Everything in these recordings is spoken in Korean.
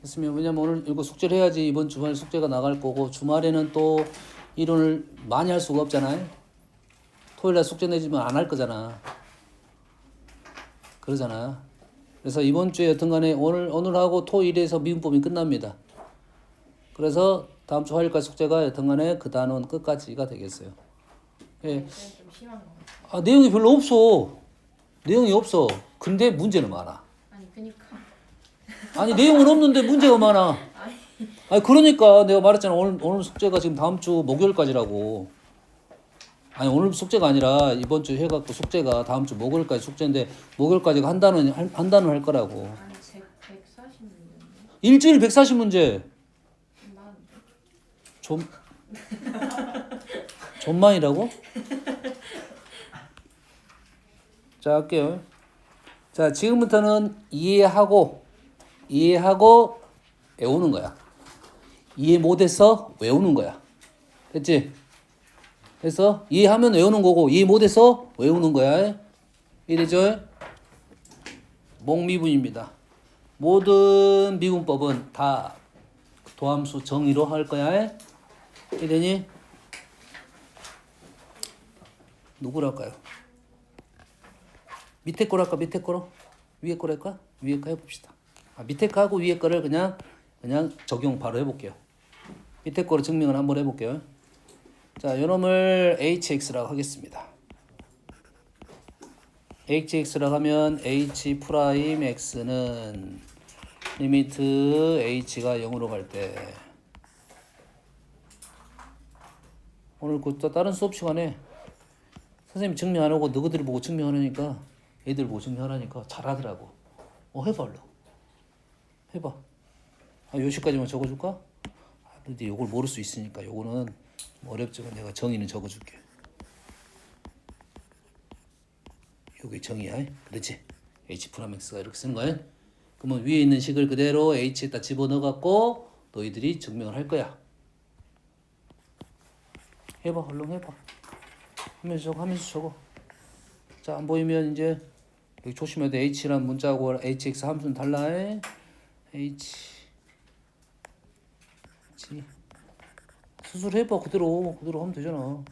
됐으면 왜냐면 오늘 이거 숙제를 해야지 이번 주말에 숙제가 나갈 거고 주말에는 또 이론을 많이 할 수가 없잖아요. 토요일날 숙제 내주면 안 할 거잖아. 그러잖아. 그래서 이번 주에 여튼간에 오늘하고 토일에서 미분법이 끝납니다. 그래서 다음 주 화요일까지 숙제가 여튼간에 그 단원 끝까지가 되겠어요. 예. 좀 심한 거 같아. 아, 내용이 별로 없어. 내용이 없어. 근데 문제는 많아. 아니 그니까. 아니 내용은 없는데 문제가 많아. 아니 그러니까 내가 말했잖아. 오늘 숙제가 지금 다음 주 목요일까지라고. 아니 오늘 숙제가 아니라 이번 주 해갖고 숙제가 다음 주 목요일까지 숙제인데 목요일까지가 한 단원 할 거라고. 아니 140문제인데. 일주일 140문제. 많은데. 좀 좀만이라고? 자 할게요. 자 지금부터는 이해하고 외우는 거야. 이해 못해서 외우는 거야. 됐지? 그래서 이해하면 외우는 거고 이해 못해서 외우는 거야. 이래죠? 목미분입니다. 모든 미분법은 다 도함수 정의로 할 거야. 이래니 누구랄까요? 밑에 거랄까 밑에 거로? 위에 거랄까? 위에 거 해봅시다. 밑에 거하고 위에 거를 그냥 적용 바로 해볼게요. 밑에 거로 증명을 한번 해볼게요. 자, 요놈을 hx라고 하겠습니다. hx라고 하면 h 프라임 x는 리미트 h가 0으로 갈 때 오늘 그 다른 수업 시간에 선생님이 증명 안 하고 너희들이 보고 증명하라니까 애들 보고 증명하라니까 잘하더라고. 해봐 얼른. 해봐. 요시까지만 적어줄까? 근데 요걸 모를 수 있으니까 요거는 좀 어렵지만 내가 정의는 적어줄게. 요게 정의야. 그렇지? h 프라임 x가 이렇게 쓰는 거야. 그러면 위에 있는 식을 그대로 h에다 집어넣어갖고 너희들이 증명을 할 거야. 해봐 얼른 해봐. 하면서 적어. 자, 안 보이면 이제 여기 조심해야 돼. h라는 문자하고 hx 함수는 달라. h 수술해봐. 그대로 하면 되잖아.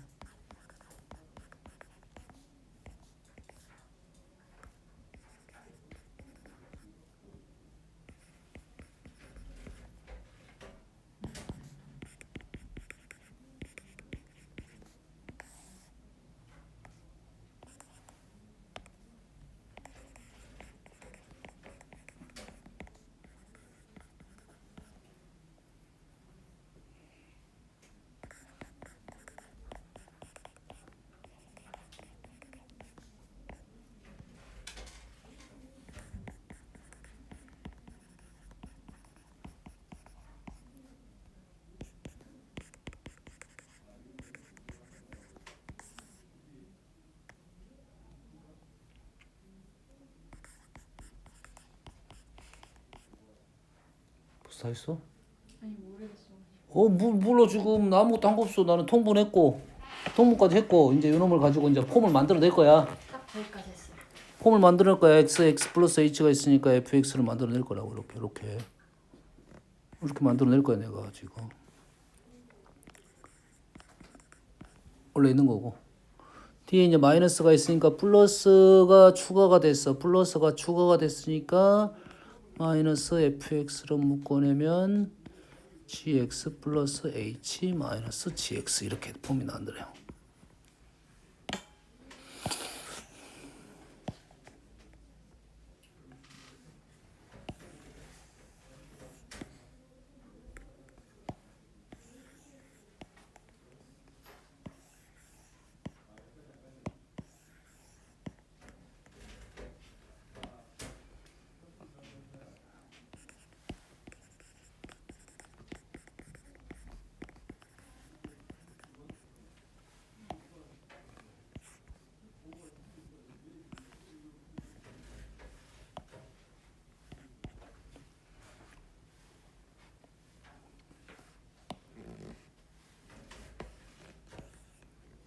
벌써 다 했어? 아니 모르겠어. 몰라 지금 나 아무것도 한 거 없어. 나는 통분했고 통분까지 했고 이제 요놈을 가지고 이제 폼을 만들어낼 거야. 딱 거기까지 했어. 폼을 만들어낼 거야. x 플러스 h가 있으니까 fx를 만들어낼 거라고 이렇게 만들어낼 거야 내가 지금. 원래 있는 거고. 뒤에 이제 마이너스가 있으니까 플러스가 추가가 됐어. 플러스가 추가가 됐으니까 마이너스 fx로 묶어내면 gx 플러스 h 마이너스 gx 이렇게 폼이 나더래요.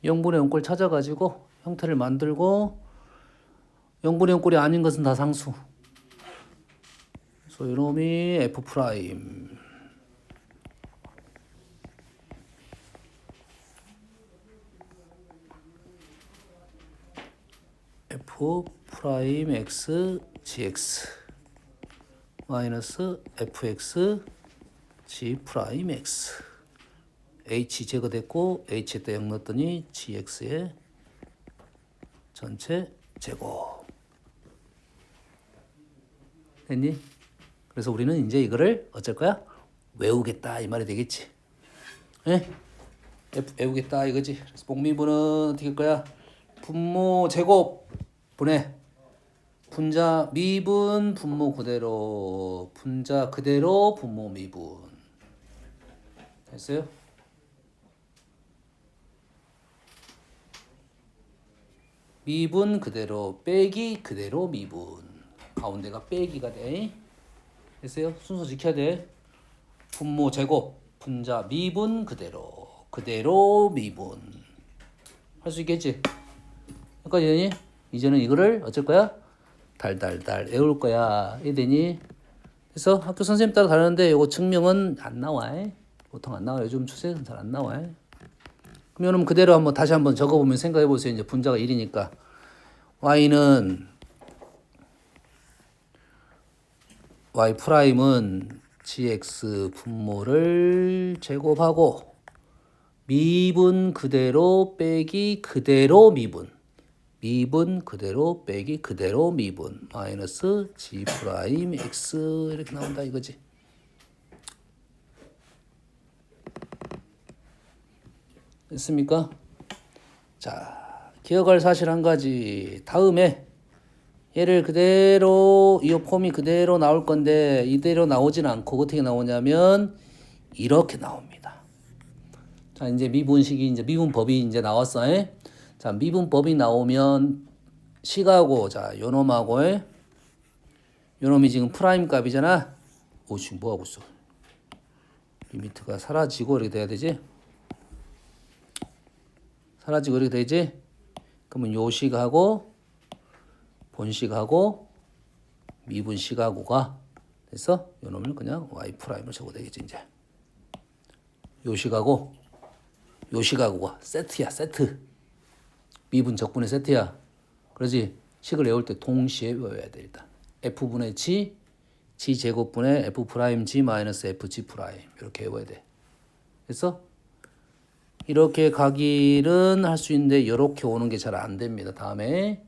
영분의 영꼴 찾아가지고 형태를 만들고 영분의 영꼴이 아닌 것은 다 상수. 그래서 이놈이 f 프라임 f 프라임 x gx 마이너스 fx g 프라임 x h 제거됐고 h에다 0 넣었더니 gx의 전체 제곱 됐니? 그래서 우리는 이제 이거를 어쩔 거야? 외우겠다 이 말이 되겠지. 예? 외우겠다 이거지. 그래서 복미분은 어떻게 할 거야? 분모 제곱 분해 분자 미분 분모 그대로 분자 그대로 분모 미분 됐어요? 미분 그대로 빼기 그대로 미분 가운데가 빼기가 돼. 됐어요? 순서 지켜야 돼. 분모 제곱 분자 미분 그대로 미분 할 수 있겠지? 여기까지 되니? 이제는 이거를 어쩔 거야? 달달달 외울 거야. 이해 되니? 그래서 학교 선생님 따라 다르는데 이거 증명은 안 나와. 보통 안 나와. 요즘 추세는 잘 안 나와. 그럼 여러분 그대로 한번 다시 한번 적어보면 생각해 보세요. 이제 분자가 1이니까 y는 y 프라임은 gx 분모를 제곱하고 미분 그대로 빼기 그대로 미분 그대로 빼기 그대로 미분 마이너스 g 프라임 x 이렇게 나온다 이거지. 됐습니까? 자, 기억할 사실 한 가지. 다음에 얘를 그대로 이 폼이 그대로 나올 건데 이대로 나오진 않고 어떻게 나오냐면 이렇게 나옵니다. 자, 이제 미분식이 이제 미분법이 이제 나왔어. 자, 미분법이 나오면 식하고 자, 요놈하고 요놈이 지금 프라임 값이잖아. 오, 지금 뭐 하고 있어? 리미트가 사라지고 이렇게 돼야 되지? 사라지고 이렇게 되지? 그러면 요식하고 본식하고 미분식하고가 됐어? 요놈을 그냥 y 프라임을 적어도 되겠지 이제. 요식하고 요식하고가 세트야 세트. 미분 적분의 세트야. 그러지? 식을 외울 때 동시에 외워야 돼 일단. f분의 g g 제곱분의 f 프라임 g 마이너스 f g 프라임 이렇게 외워야 돼. 됐어? 이렇게 가기는 할 수 있는데 이렇게 오는 게 잘 안 됩니다. 다음에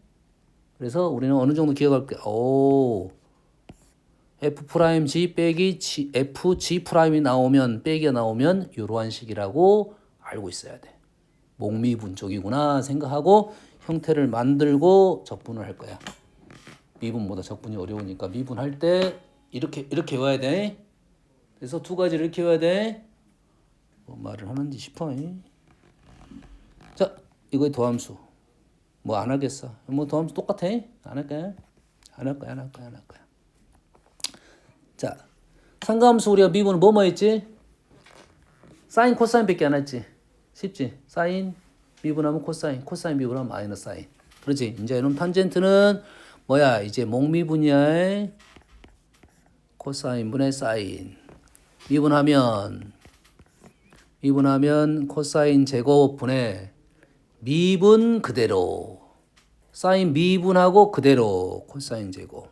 그래서 우리는 어느 정도 기억할게. 오, f 프라임 g 빼기 f g 프라임이 나오면 빼기가 나오면 이러한 식이라고 알고 있어야 돼. 목미분 쪽이구나 생각하고 형태를 만들고 적분을 할 거야. 미분보다 적분이 어려우니까 미분할 때 이렇게 외워야 돼. 그래서 두 가지를 이렇게 외워야 돼. 뭐 말을 하는지 싶어. 자, 이거의 도함수. 뭐 안 하겠어. 뭐 도함수 똑같아. 안 할 거야. 안 할 거야. 자, 상가함수 우리가 미분은 뭐뭐 했지? 사인 코사인 밖에 안 했지. 쉽지? 사인 미분하면 코사인, 코사인 미분하면 마이너스 사인. 그렇지? 이제 이놈 탄젠트는 뭐야? 이제 목미분이야. 코사인분의 사인. 미분하면 코사인 제곱분의 미분 그대로 사인 미분하고 그대로 코사인 제곱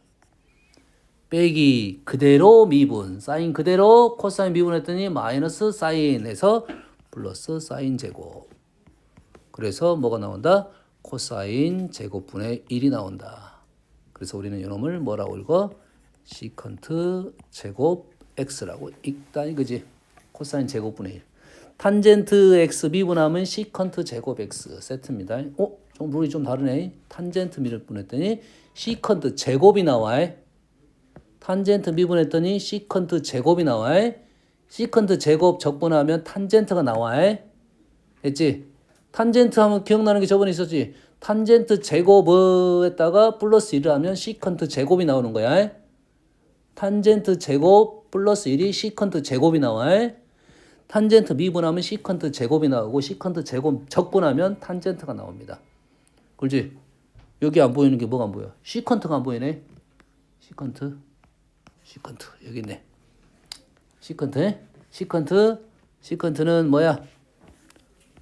빼기 그대로 미분 사인 그대로 코사인 미분했더니 마이너스 사인에서 플러스 사인 제곱. 그래서 뭐가 나온다? 코사인 제곱분의 1이 나온다. 그래서 우리는 이놈을 뭐라고 읽어? 시컨트 제곱 x라고 읽다 이거지. 코사인 제곱분의 1. 탄젠트 x 미분하면 시컨트 제곱 x 세트입니다. 좀 룰이 좀 다르네. 탄젠트 미분했더니 시컨트 제곱이 나와. 탄젠트 미분했더니 시컨트 제곱이 나와. 시컨트 제곱 적분하면 탄젠트가 나와. 됐지? 탄젠트 하면 기억나는 게 저번에 있었지. 탄젠트 제곱에다가 플러스 1을 하면 시컨트 제곱이 나오는 거야. 탄젠트 제곱 플러스 1이 시컨트 제곱이 나와. 탄젠트 미분하면 시컨트 제곱이 나오고 시컨트 제곱 적분하면 탄젠트가 나옵니다. 그렇지? 여기 안 보이는 게 뭐가 안 보여? 시컨트가 안 보이네. 시컨트 시컨트 여기 있네. 시컨트는 뭐야?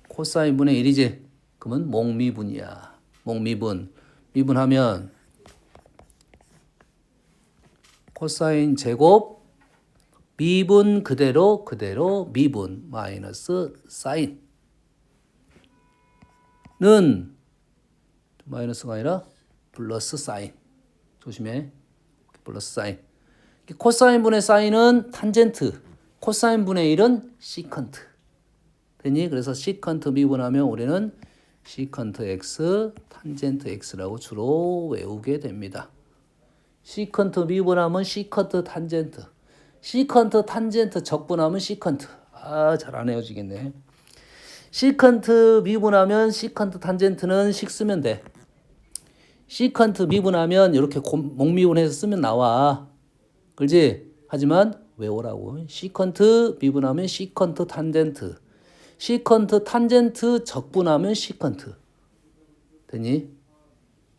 코사인 분의 1이지. 그러면 목미분이야. 목미분. 미분하면 코사인 제곱 미분 그대로 미분 마이너스 사인은 마이너스가 아니라 플러스 사인. 조심해. 플러스 사인. 코사인 분의 사인은 탄젠트. 코사인 분의 1은 시컨트. 되니? 그래서 시컨트 미분하면 우리는 시컨트 x, 탄젠트 x라고 주로 외우게 됩니다. 시컨트 미분하면 시컨트 탄젠트. 시컨트 탄젠트 적분하면 시컨트. 잘 안 헤어지겠네. 시컨트 미분하면 시컨트 탄젠트는 식 쓰면 돼. 시컨트 미분하면 이렇게 목미분해서 쓰면 나와. 그렇지? 하지만 외우라고. 시컨트 미분하면 시컨트 탄젠트. 시컨트 탄젠트 적분하면 시컨트. 되니?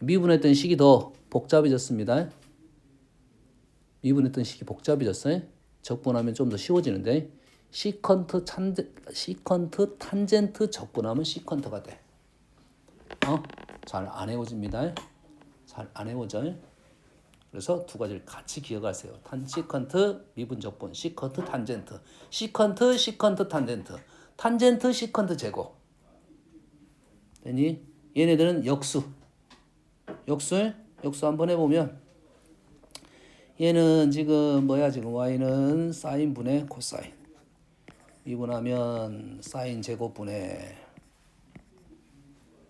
미분했던 식이 더 복잡해졌습니다. 미분했던 식이 복잡해졌어요. 적분하면 좀 더 쉬워지는데 시컨트 탄젠트 적분하면 시컨트가 돼. 잘 안 헤어집니다. 잘 안 헤어져. 그래서 두 가지를 같이 기억하세요. 시컨트 미분 적분, 시컨트 탄젠트, 시컨트 탄젠트, 탄젠트 시컨트 제곱. 되니? 얘네들은 역수 한번 해보면 얘는 지금 뭐야? 지금 y는 사인 분의 코사인. 미분하면 사인 제곱분의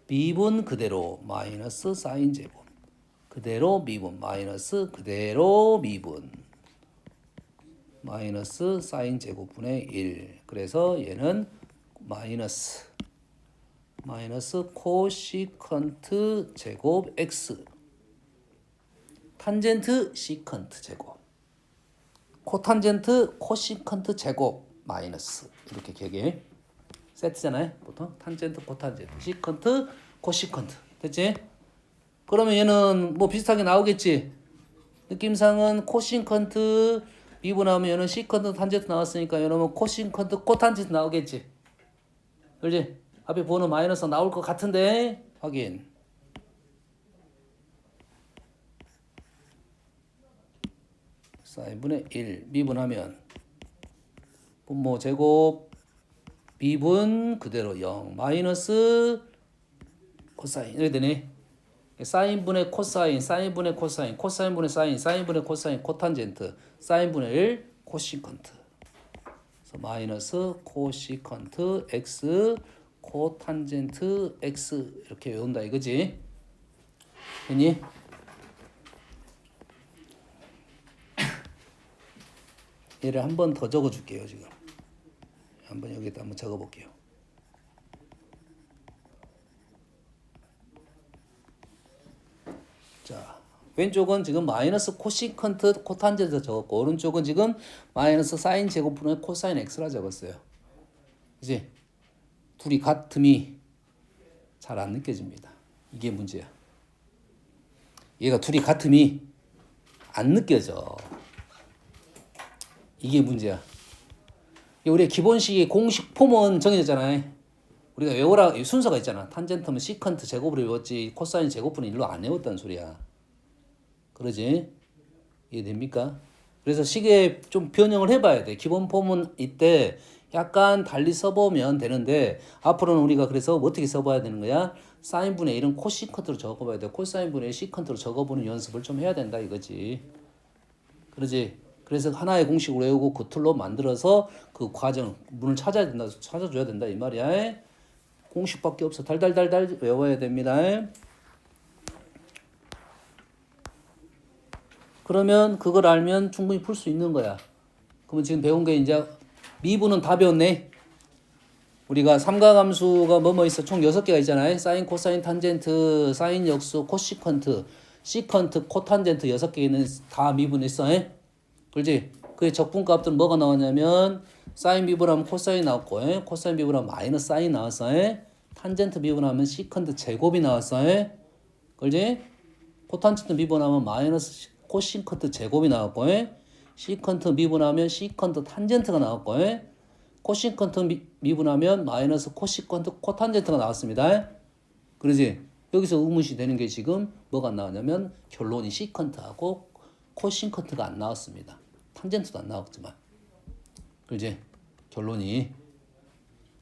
미분 그대로 마이너스 사인 제곱. 그대로 미분 마이너스 그대로 미분 마이너스 사인 제곱분의 1. 그래서 얘는 마이너스 코시컨트 제곱 x 탄젠트 시컨트 제곱 코탄젠트 코시컨트 제곱 마이너스 이렇게 기억해. 세트잖아요. 보통 탄젠트 코탄젠트 시컨트 코시컨트. 됐지? 그러면 얘는 뭐 비슷하게 나오겠지. 느낌상은 코시컨트 미분하면 얘는 시컨트 탄젠트 나왔으니까 얘는 코시컨트 코탄젠트 나오겠지. 그렇지? 앞에 번호 마이너스 나올 것 같은데 확인. 사인분의 1 미분하면 분모 제곱 미분 그대로 0 마이너스 코사인 이렇게 되네. 사인분의 코사인, 사인분의 코사인, 코사인분의 사인, 사인분의 코사인, 코탄젠트, 사인분의 1 코시컨트. 그래서 마이너스 코시컨트 x 코탄젠트 x 이렇게 외운다 이거지. 됐니? 얘를 한 번 더 적어 줄게요, 지금. 한번 여기다 한번 적어 볼게요. 자, 왼쪽은 지금 마이너스 코시컨트 코탄젠트 적었고 오른쪽은 지금 마이너스 사인 제곱분의 코사인 x라 적었어요. 이제 둘이 같음이 잘 안 느껴집니다. 이게 문제야. 얘가 둘이 같음이 안 느껴져. 이게 문제야. 우리 기본식의 공식 폼은 정해졌잖아요. 우리가 외우라 순서가 있잖아. 탄젠트면 시컨트 제곱으로 외웠지 코사인 제곱분은 일로 안 외웠다는 소리야. 그러지? 이해됩니까? 그래서 식에 좀 변형을 해봐야 돼. 기본 폼은 이때 약간 달리 써보면 되는데 앞으로는 우리가 그래서 어떻게 써봐야 되는 거야? 사인분의 1은 코시컨트로 적어봐야 돼. 코사인분의 1 시컨트로 적어보는 연습을 좀 해야 된다 이거지. 그러지? 그래서 하나의 공식을 외우고 그 틀로 만들어서 그 과정 문을 찾아줘야 된다 이 말이야. 공식밖에 없어. 달달달달 외워야 됩니다. 그러면 그걸 알면 충분히 풀 수 있는 거야. 그러면 지금 배운 게 이제 미분은 다 배웠네. 우리가 삼각함수가 뭐뭐 있어? 총 6개가 있잖아요. 사인, 코사인, 탄젠트, 사인 역수, 코시컨트, 시컨트, 코탄젠트 6개 있는 다 미분했어. 그렇지? 그의 적분값들은 뭐가 나왔냐면 사인 미분하면 코사인 나왔고 코사인 미분하면 마이너스 사인 나왔어. 탄젠트 미분하면 시컨트 제곱이 나왔어. 그렇지? 코탄젠트 미분하면 마이너스 코시컨트 제곱이 나왔고 시컨트 미분하면 시컨트 탄젠트가 나왔고 코시컨트 미분하면 마이너스 코시컨트 코탄젠트가 나왔습니다. 그러지? 여기서 의문시 되는 게 지금 뭐가 나왔냐면 결론이 시컨트하고 코시컨트가 안 나왔습니다. 탄젠트도 안 나왔지만. 그러지? 결론이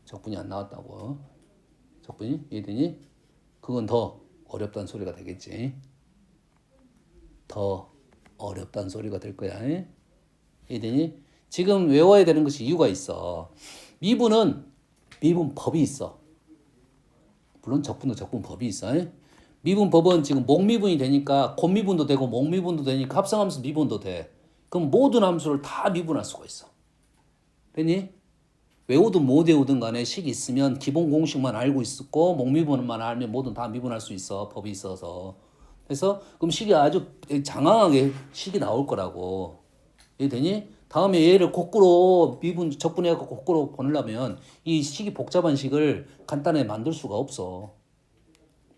적분이 안 나왔다고. 적분이 이해되니? 그건 더 어렵다는 소리가 되겠지. 더 어렵다는 소리가 될 거야. 이해되니? 지금 외워야 되는 것이 이유가 있어. 미분은 미분법이 있어. 물론 적분도 적분법이 있어. 미분법은 지금 목미분이 되니까 곱미분도 되고 목미분도 되니까 합성함수 미분도 돼. 그럼 모든 함수를 다 미분할 수가 있어. 됐니? 외우든 못 외우든 간에 식 있으면 기본 공식만 알고 있었고 목미분만 알면 뭐든 다 미분할 수 있어. 법이 있어서. 그래서 그럼 식이 아주 장황하게 식이 나올 거라고. 이해되니? 다음에 얘를 거꾸로 미분 적분해갖고 거꾸로 보내려면 이 식이 복잡한 식을 간단하게 만들 수가 없어.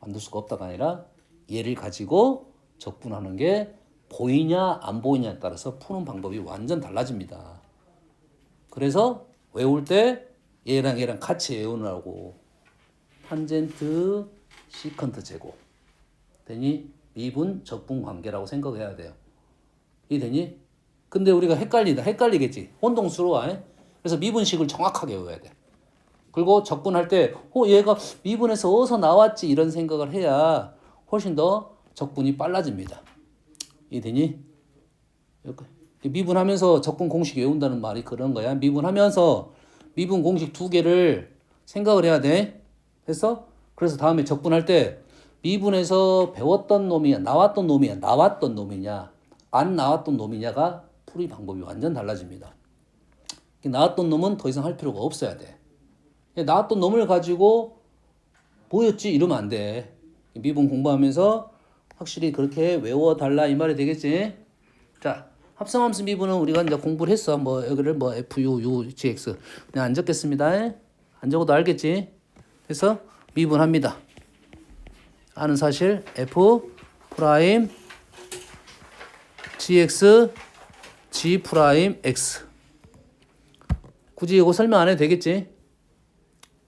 만들 수가 없다가 아니라 얘를 가지고 적분하는 게 보이냐 안 보이냐에 따라서 푸는 방법이 완전 달라집니다. 그래서 외울 때 얘랑 얘랑 같이 외우느라고 탄젠트 시컨트 제곱 되니 미분 적분 관계라고 생각해야 돼요. 이해되니? 근데 우리가 헷갈리겠지. 혼동스러워. 그래서 미분식을 정확하게 외워야 돼. 그리고 적분할 때 얘가 미분에서 어디서 나왔지 이런 생각을 해야 훨씬 더 적분이 빨라집니다. 이해되니? 미분하면서 적분 공식 외운다는 말이 그런 거야. 미분하면서 미분 공식 두 개를 생각을 해야 돼. 그래서 다음에 적분할 때 미분에서 배웠던 놈이냐 나왔던 놈이냐 안 나왔던 놈이냐가 풀이 방법이 완전 달라집니다. 나왔던 놈은 더 이상 할 필요가 없어야 돼. 나왔던 놈을 가지고 뭐였지 이러면 안 돼. 미분 공부하면서 확실히 그렇게 외워달라 이 말이 되겠지. 자, 합성함수 미분은 우리가 이제 공부를 했어. 뭐 여기를 뭐 FU, U, GX 그냥 안 적겠습니다. 안 적어도 알겠지. 그래서 미분합니다. 아는 사실 F 프라임 GX G 프라임 X. 굳이 이거 설명 안 해도 되겠지?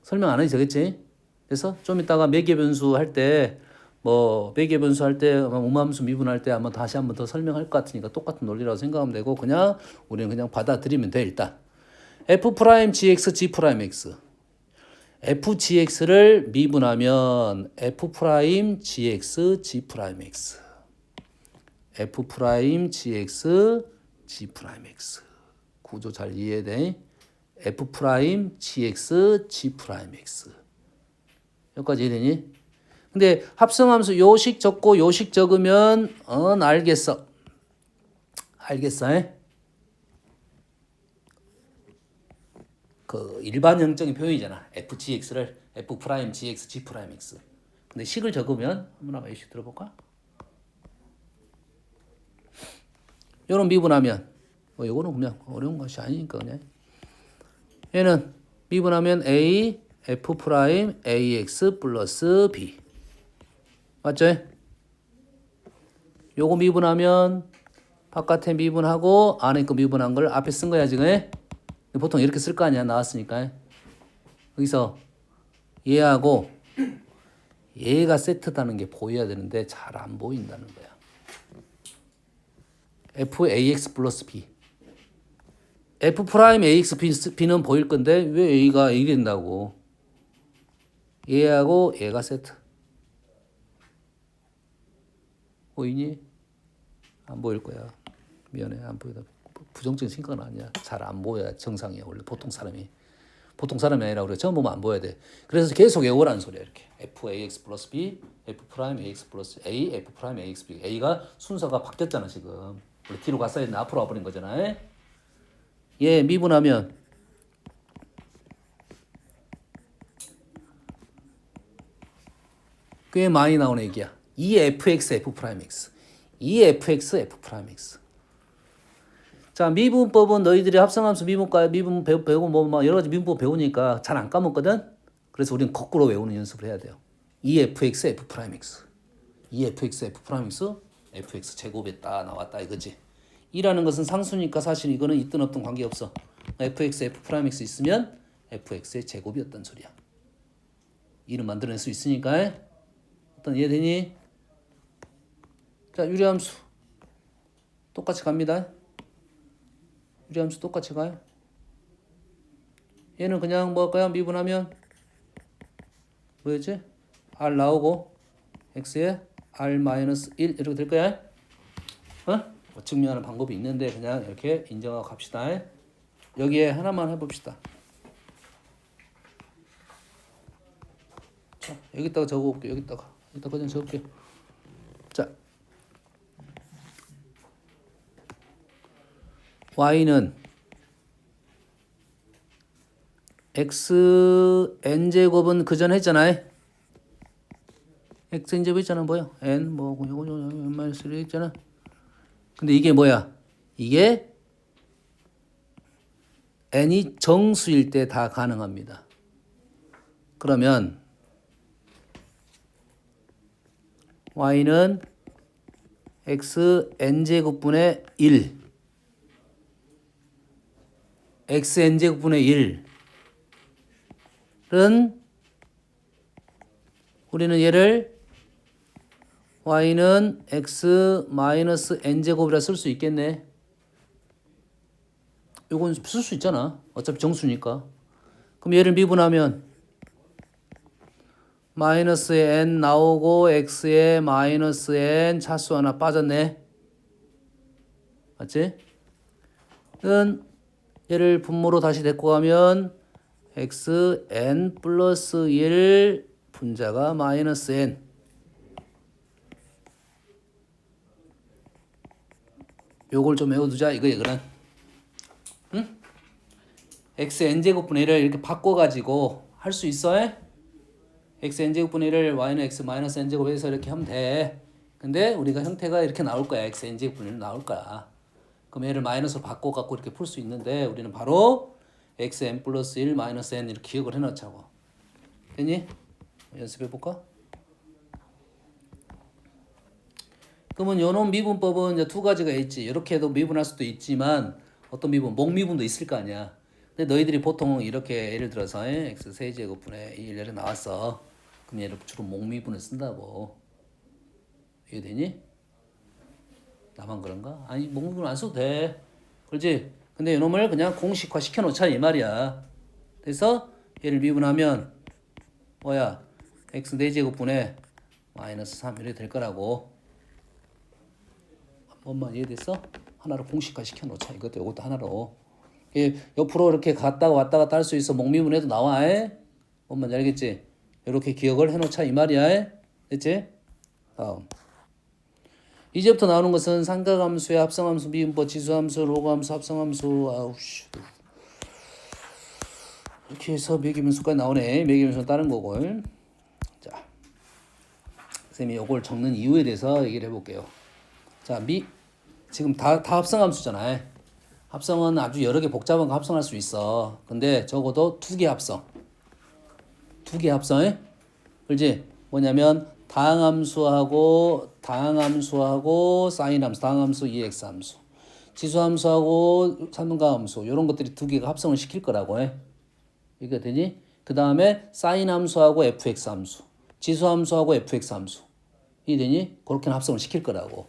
설명 안 해도 되겠지? 그래서 좀 이따가 매개 변수 할 때 매개 변수 할 때 음함수 미분할 때 아마 다시 한번 더 설명할 것 같으니까 똑같은 논리라고 생각하면 되고 그냥 우리는 그냥 받아들이면 돼 일단. F 프라임 GX G 프라임 X. FGX를 미분하면 F 프라임 GX G 프라임 X. F 프라임 GX G 프라임 X. 구조 잘 이해돼? F 프라임 GX G 프라임 X. 여기까지 이해되니? 근데 합성함수 요식 적고 요식 적으면 알겠어. 알겠어? 그 일반형적인 표현이잖아. FGX를 F 프라임 GX G 프라임 X. 근데 식을 적으면 한번 예시 들어볼까? 요런 미분하면 요거는 그냥 어려운 것이 아니니까 그냥 얘는 미분하면 A F 프라임 AX 플러스 B 맞죠? 요거 미분하면 바깥에 미분하고 안에 거 미분한 걸 앞에 쓴 거야 지금. 보통 이렇게 쓸 거 아니야 나왔으니까. 여기서 얘하고 얘가 세트다는 게 보여야 되는데 잘 안 보인다는 거야. FAX 플러스 B. F 프라임 AX B는 보일 건데 왜 A가 A 된다고. 얘하고 얘가 세트. 보이니? 안 보일 거야. 미안해 안 보이다. 부정적인 생각은 아니야. 잘 안 보여야 정상이야 원래 보통 사람이 아니라 우리가 처음 보면 안 보여야 돼. 그래서 계속 외우라는 소리야 이렇게. FAX 플러스 B, F 프라임 AX 플러스 A, F 프라임 AX B. A가 순서가 바뀌었잖아 지금. 원래 뒤로 갔어야 했는데 앞으로 와버린 거잖아. 얘 미분하면 꽤 많이 나오는 얘기야. EFX F 프라임 X, EFX F 프라임 X. 자, 미분법은 너희들이 합성함수 미분 배우고 뭐 여러 가지 미분법 배우니까 잘 안 까먹거든. 그래서 우리는 거꾸로 외우는 연습을 해야 돼요. EFX F 프라임 X, EFX F 프라임 X, FX 제곱에 딱 나왔다 이거지. 2라는 것은 상수니까 사실 이거는 있든 없든 관계없어. fx, f'x 있으면 fx의 제곱이었단 소리야. 2는 만들어낼 수 있으니까. 어떤 이해되니? 자, 유리함수 똑같이 갑니다. 유리함수 똑같이 가요. 얘는 그냥 뭐 할까요? 미분하면 뭐였지? r 나오고 x에 r-1 이렇게 될 거야. 어? 뭐 증명하는 방법이 있는데 그냥 이렇게 인정하고 갑시다. 여기에 하나만 해봅시다. 자, 여기다가 적어볼게. 여기다가 그냥 적을게. 자, y는 x n제곱은 그 전 했잖아요. x n제곱 있잖아. 뭐야? n 뭐 이거 n-1 있잖아. 근데 이게 뭐야? 이게 n이 정수일 때 다 가능합니다. 그러면 y는 x n제곱분의 1 x n제곱분의 1은 우리는 얘를 y는 x 마이너스 n제곱이라 쓸 수 있겠네. 요건 쓸 수 있잖아. 어차피 정수니까. 그럼 얘를 미분하면 마이너스에 n 나오고 x에 마이너스 n 차수 하나 빠졌네. 맞지? 는 얘를 분모로 다시 데리고 가면 x n 플러스 1 분자가 마이너스 n. 요걸 좀 외워두자 이거야. 그런 응? x n제곱분의 1을 이렇게 바꿔가지고 할 수 있어? x n제곱분의 1을 y는 x 마이너스 n제곱에서 이렇게 하면 돼. 근데 우리가 형태가 이렇게 나올 거야. x n제곱분의 1 나올 거야. 그럼 얘를 마이너스로 바꿔갖고 이렇게 풀 수 있는데 우리는 바로 x n 플러스 1 마이너스 n 이렇게 기억을 해놓자고. 됐니? 연습해볼까? 그러면 요놈 미분법은 이제 두 가지가 있지. 이렇게 해도 미분할 수도 있지만 어떤 미분, 목미분도 있을 거 아니야. 근데 너희들이 보통 이렇게 예를 들어서 x 세제곱분의 1 이렇게 나왔어. 그럼 얘를 주로 목미분을 쓴다고. 이해되니? 나만 그런가? 아니 목미분 안 써도 돼. 그렇지? 근데 요놈을 그냥 공식화 시켜놓자 이 말이야. 그래서 얘를 미분하면 뭐야? x 4제곱분의 마이너스 3 이렇게 될 거라고. 엄마 이해됐어? 하나로 공식화 시켜놓자. 이것도 하나로. 옆으로 이렇게 갔다 왔다 할 수 있어. 목미분해도 나와. 엄마 알겠지? 이렇게 기억을 해놓자 이 말이야. 됐지? 다음. 이제부터 나오는 것은 삼각함수의 합성함수, 미분법, 지수함수, 로그함수, 합성함수. 아우씨. 이렇게 해서 매기분수까지 나오네. 매기분수는 다른 거고. 자, 선생님이 이걸 적는 이유에 대해서 얘기를 해볼게요. 자, 지금 다 합성함수잖아요. 합성은 아주 여러 개 복잡한 거 합성할 수 있어. 근데 적어도 두 개 합성. 그렇지? 뭐냐면 다항함수하고 사인함수, 다항함수, EX함수, 지수함수하고 삼분가함수 이런 것들이 두 개가 합성을 시킬 거라고 해. 이게 되니? 그 다음에 사인함수하고 fx함수, 지수함수하고 fx함수 이 되니? 그렇게는 합성을 시킬 거라고.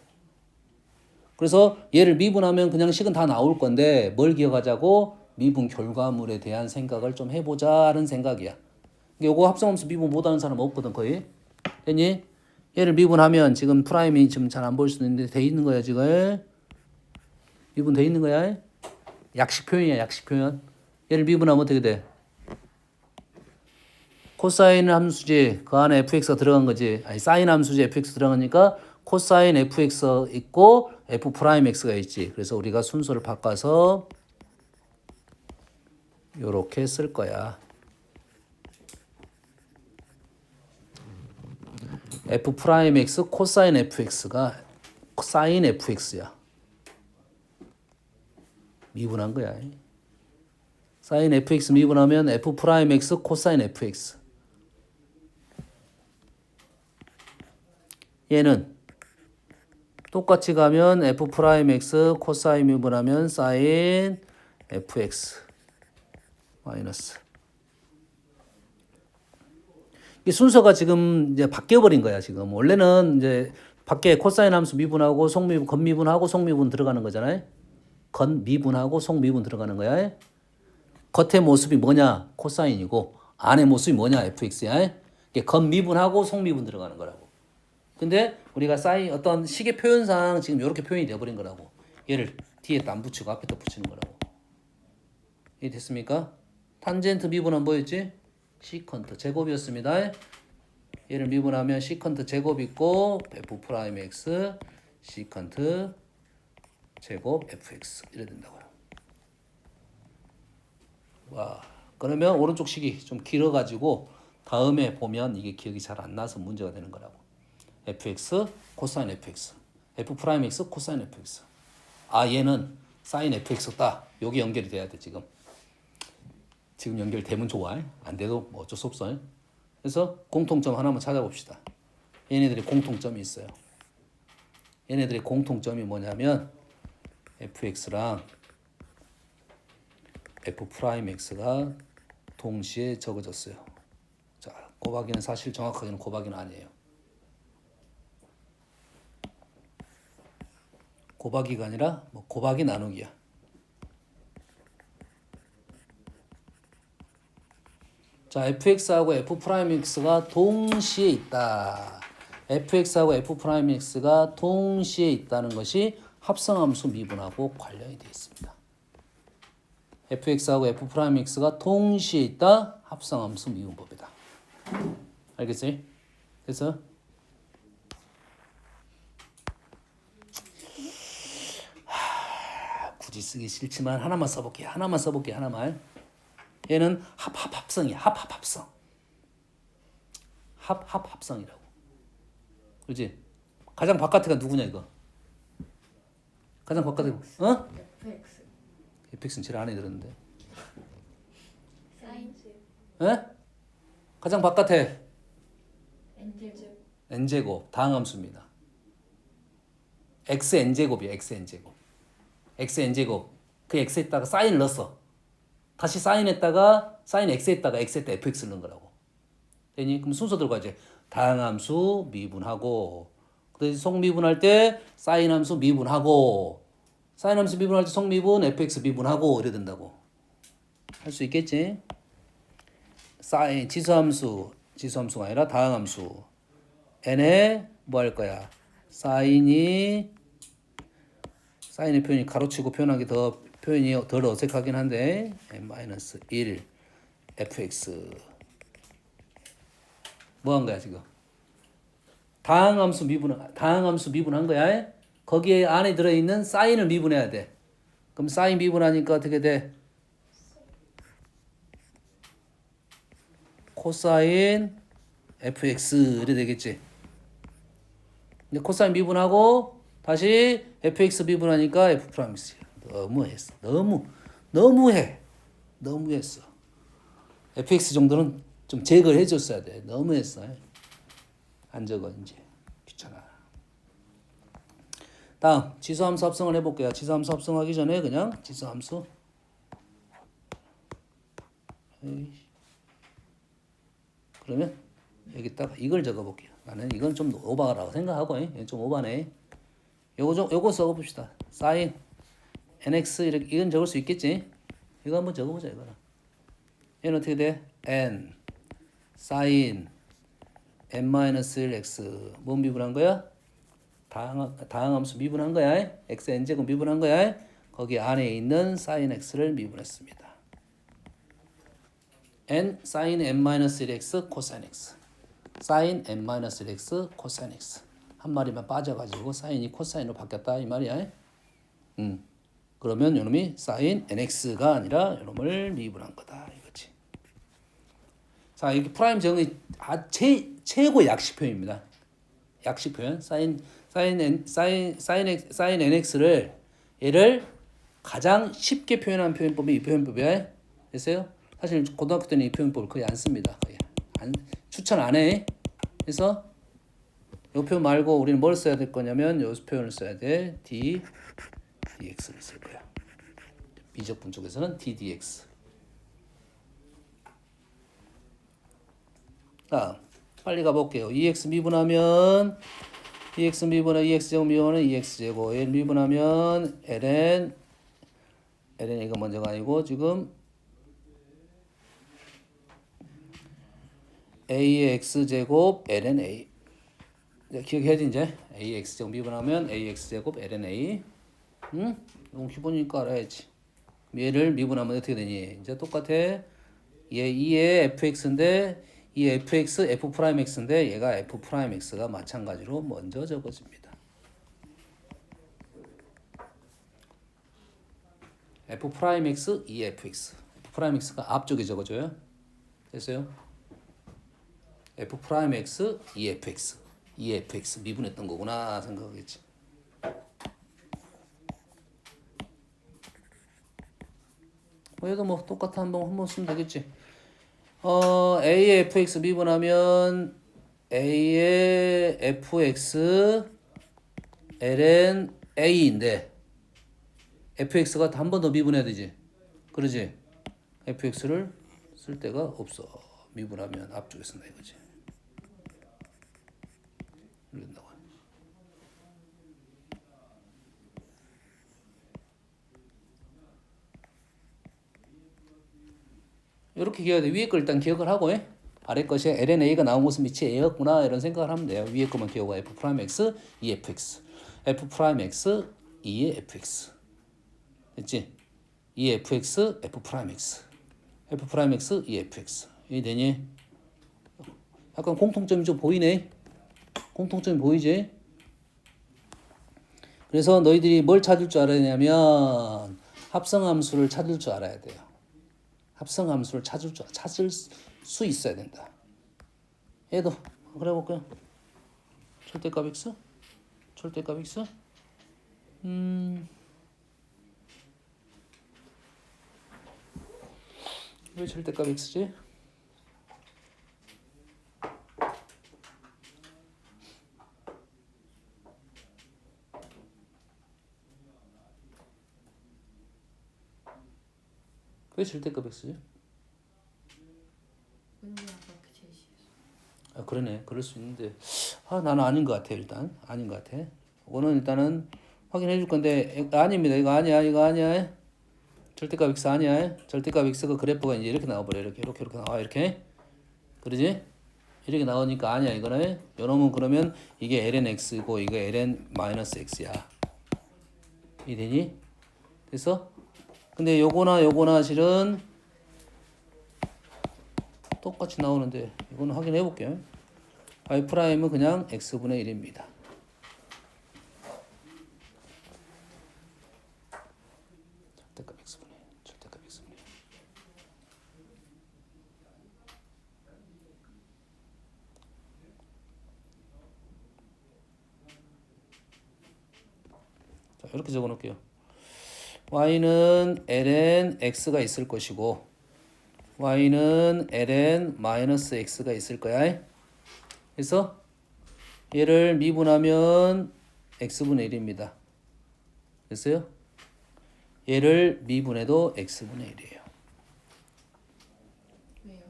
그래서 얘를 미분하면 그냥 식은 다 나올 건데 뭘 기억하자고? 미분 결과물에 대한 생각을 좀 해보자 하는 생각이야. 요거 합성함수 미분 못하는 사람 없거든 거의. 됐니? 얘를 미분하면 지금 프라임이 지금 잘 안 보일 수도 있는데 돼 있는 거야 지금. 미분 돼 있는 거야. 약식 표현이야 약식 표현. 얘를 미분하면 어떻게 돼? 코사인 함수지 그 안에 fx가 들어간 거지. 아니 사인 함수지 fx 들어가니까 코사인 fx 있고 f 프라임 x가 있지. 그래서 우리가 순서를 바꿔서 요렇게 쓸 거야. f 프라임 x 코사인 fx가 사인 fx야. 미분한 거야. 사인 fx 미분하면 f 프라임 x 코사인 fx. 얘는 똑같이 가면 f 프라임 x 코사인 미분하면 사인 fx 마이너스. 이 순서가 지금 이제 바뀌어 버린 거야, 지금. 원래는 이제 밖에 코사인 함수 미분하고 속미분, 건미분하고 속미분 들어가는 거잖아요. 건미분하고 속미분 들어가는 거야. 겉의 모습이 뭐냐? 코사인이고 안의 모습이 뭐냐? fx야. 이게 건미분하고 속미분 들어가는 거라고. 근데 우리가 사인 어떤 식의 표현상 지금 이렇게 표현이 되어 버린 거라고. 얘를 뒤에다 안 붙이고 앞에다 붙이는 거라고. 이해 됐습니까? 탄젠트 미분은 뭐였지? 시컨트 제곱이었습니다. 얘를 미분하면 시컨트 제곱 있고 f 프라임 x 시컨트 제곱 fx 이래 된다고요. 와, 그러면 오른쪽 식이 좀 길어가지고 다음에 보면 이게 기억이 잘 안 나서 문제가 되는 거라고. fx 코사인 fx f 프라임 x 코사인 fx. 아, 얘는 사인 fx다. 여기 연결이 돼야 돼 지금. 지금 연결되면 좋아. 안 돼도 뭐 어쩔 수 없어. 그래서 공통점 하나만 찾아봅시다. 얘네들이 공통점이 있어요. 얘네들의 공통점이 뭐냐면 fx랑 f 프라임 x가 동시에 적어졌어요. 자, 곱하기는 사실 정확하게는 곱하기는 아니에요. 곱하기가 아니라 뭐 곱하기 나누기야. 자, fx하고 f 프라임 x가 동시에 있다. fx하고 f 프라임 x가 동시에 있다는 것이 합성함수 미분하고 관련이 되어 있습니다. fx하고 f 프라임 x가 동시에 있다. 합성함수 미분법이다. 알겠어요? 그래서 굳이 쓰기 싫지만 하나만 써볼게요. 하나만. 얘는 합성이야. 합성. 합성이라고. 그렇지? 가장 바깥에가 누구냐 이거? 가장 바깥에 어? fx fx는 제일 안에 들었는데. 사인 에? 가장 바깥에 n제곱 n제곱 다항함수입니다. xn제곱이야. xn제곱. 그 x에다가 사인을 넣었어. 다시 사인했다가 사인 x에다가 x에다 fx를 넣은 거라고. 되니? 그럼 순서대로 가지. 다항함수 미분하고 그다음에 속미분할 때 사인함수 미분하고 사인함수 미분할 때 속미분 fx 미분하고 이래 된다고. 할 수 있겠지? 사인 지수함수가 아니라 다항함수 n에 뭐 할 거야? 사인의 표현이 가로치고 표현하기 더 표현이 덜 어색하긴 한데 n-1 fx 뭐 한 거야 지금? 다항함수 미분한 거야. 거기에 안에 들어있는 사인을 미분해야 돼. 그럼 사인 미분하니까 어떻게 돼? 코사인 fx 이래 되겠지. 근데 코사인 미분하고 다시 fx 미분하니까 f 프라임 x. 너무했어. 너무했어. fx 정도는 좀 제거를 해줬어야 돼. 너무했어. 안 적어 이제 귀찮아. 다음 지수함수 합성을 해볼게요. 지수함수 합성하기 전에 그냥 지수함수. 그러면 여기다가 이걸 적어볼게요. 나는 이건 좀 오바라고 생각하고 좀 오바네. 요거 써봅시다. 사인 nx 이렇게 이건 적을 수 있겠지? 이거 한번 적어보자 이거는. 얘는 어떻게 돼? n 사인 n-1x 뭐 미분한 거야? 다항함수 미분한 거야. xn제곱 미분한 거야. 거기 안에 있는 사인 x를 미분했습니다. n 사인 n-1x 코사인 x 사인 n-1x 코사인 x 한 마리만 빠져가지고 사인이 코사인으로 바뀌었다 이 말이야. 그러면 요놈이 사인 nx가 아니라 요놈을 미분한 거다 이거지. 자, 이게 프라임 정의 최고의 약식 표현입니다. 약식 표현. 사인 nx를 얘를 가장 쉽게 표현한 표현법이 이 표현법이야. 됐어요? 사실 고등학교 때는 이 표현법을 거의 안 씁니다. 거의 추천 안 해. 그래서 요 표현 말고 우리는 뭘 써야 될 거냐면 요 표현을 써야 돼. dx를 쓸 거야. 미적분 쪽에서는 ddx. 자, 빨리 가볼게요. 2x 미분하면 2x 미분하면 2x 제곱 미분하면 2x 제곱. 얘를 미분하면 ln 이거 먼저가 아니고 지금 a의 x 제곱 ln a. 기억해야지 이제. ax 제곱 미분하면 ax 제곱 ln a. 응? 너무 기본이니까 알아야지. 얘를 미분하면 어떻게 되니? 이제 똑같아. 얘 2의 fx인데 이 fx f'x인데 얘가 f'x가 마찬가지로 먼저 적어집니다. f'x 2fx. f'x가 앞쪽에 적어져요. 됐어요? f'x 2fx. 2fx 미분했던 거구나 생각하겠지. 얘도 뭐 똑같아 한번 쓰면 되겠지. a의 fx 미분하면 a의 fx ln a인데 fx가 한 번 더 미분해야 되지. 그러지? fx를 쓸 데가 없어. 미분하면 앞쪽에 쓴다 이거지. 이런다고. 이렇게 기억해야 돼. 위에 걸 일단 기억을 하고 아래 것이 lna가 나온 것은 밑이 a였구나 이런 생각을 하면 돼요. 위에 것만 기억하고 f'x 2fx f'x 2의 fx 됐지? 2fx f'x f'x 2fx 이게 되니? 약간 공통점이 좀 보이네. 공통점이 보이지? 그래서 너희들이 뭘 찾을 줄 알아야 되냐면 합성함수를 찾을 줄 알아야 돼요. 합성함수를 찾을 수 있어야 된다. 얘도 그래 볼게요. 절대값 x? 절대값 x? 왜 절대값 x지? 왜 절대값 x지? 은비 아까 그 제시했어. 아 그러네. 그럴 수 있는데 나는 아닌 것 같아. 일단 아닌 것 같아. 이거는 일단은 확인해 줄 건데 아닙니다. 이거 아니야. 이거 아니야. 절대값 x 아니야. 절대값 x가 그래프가 이제 이렇게 나와버려. 이렇게 나와. 이렇게 그러지? 이렇게 나오니까 아니야. 이거는 요놈은 그러면 이게 ln x고 이거 ln 마이너스 x야. 이 되니? 됐어? 근데 요거나 실은 똑같이 나오는데 이거는 확인해 볼게요. y 프라임은 그냥 x분의 1입니다. 절대값 x분의 1. 절대값 x분의 1. 자, 이렇게 적어 놓을게요. y는 ln x가 있을 것이고 y는 ln 마이너스 x가 있을 거야. 그래서 얘를 미분하면 x분의 1입니다. 됐어요? 얘를 미분해도 x분의 1이에요. 왜요?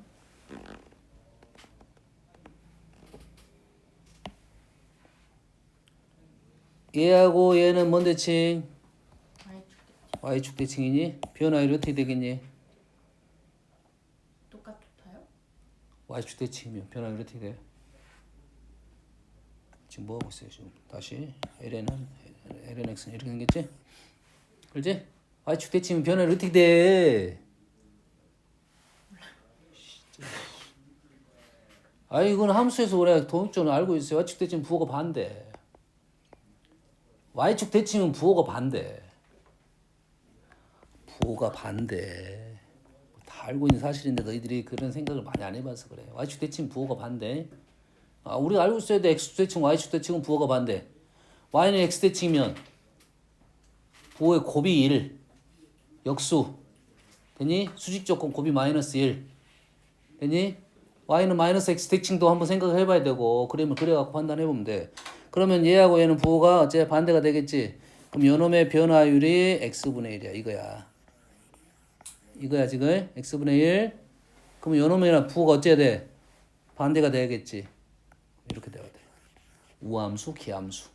얘하고 얘는 뭔 대칭? Y축 y축 대칭이니? 변화율이 어떻게 되겠니? 똑같아요? y축 대칭이면 변화율이 어떻게 돼? 지금 뭐 하고 있어요 지금? 다시 ln x는 이렇게 생겼지? 그렇지? y축 대칭이면 변화율이 어떻게 돼? 이건 함수에서 우리가 도형적으로 알고 있어요. y축 대칭 부호가 반대. y축 대칭은 부호가 반대. 부호가 반대. 다 알고 있는 사실인데 너희들이 그런 생각을 많이 안 해봐서 그래. y축 대칭 부호가 반대. 우리가 알고 있어야 돼. x축 대칭, y축 대칭은 부호가 반대. y는 x 대칭이면 부호의 곱이 1. 역수. 되니? 수직 조건 곱이 마이너스 1. 되니? y는 마이너스 x 대칭도 한번 생각을 해봐야 되고 그림을 그려갖고 판단해보면 돼. 그러면 얘하고 얘는 부호가 어째 반대가 되겠지. 그럼 요놈의 변화율이 x분의 1이야 이거야. 이거야 지금 x분의 1. 그럼 요놈이랑 부호가 어째야 돼? 반대가 돼야겠지. 이렇게 돼야 돼. 우함수, 기함수.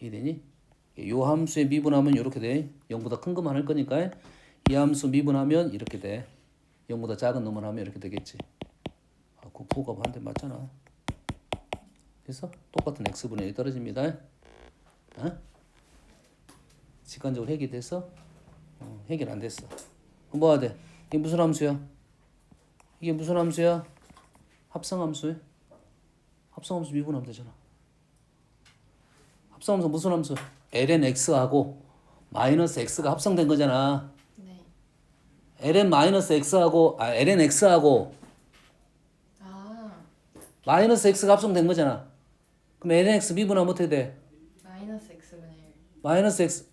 이해되니? 요 함수의 미분하면 이렇게 돼. 0보다 큰 것만 할 거니까 이 함수 미분하면 이렇게 돼. 0보다 작은 놈을 하면 이렇게 되겠지. 아, 그 부호가 반대 맞잖아. 그래서 똑같은 x분의 1이 떨어집니다. 어? 직관적으로 해결됐어? 해결 안 됐어. 그럼 뭐가 돼? 이게 무슨 함수야? 이게 무슨 함수야? 합성함수야? 합성함수 미분하면 되잖아. 합성함수 무슨 함수? ln x하고 마이너스 x가 합성된 거잖아. 네. ln 마이너스 x하고 ln x하고 아, 마이너스 x가 합성된 거잖아. 그럼 ln x 미분하면 어떻게 돼? 마이너스 x분의 1. 마이너스 x.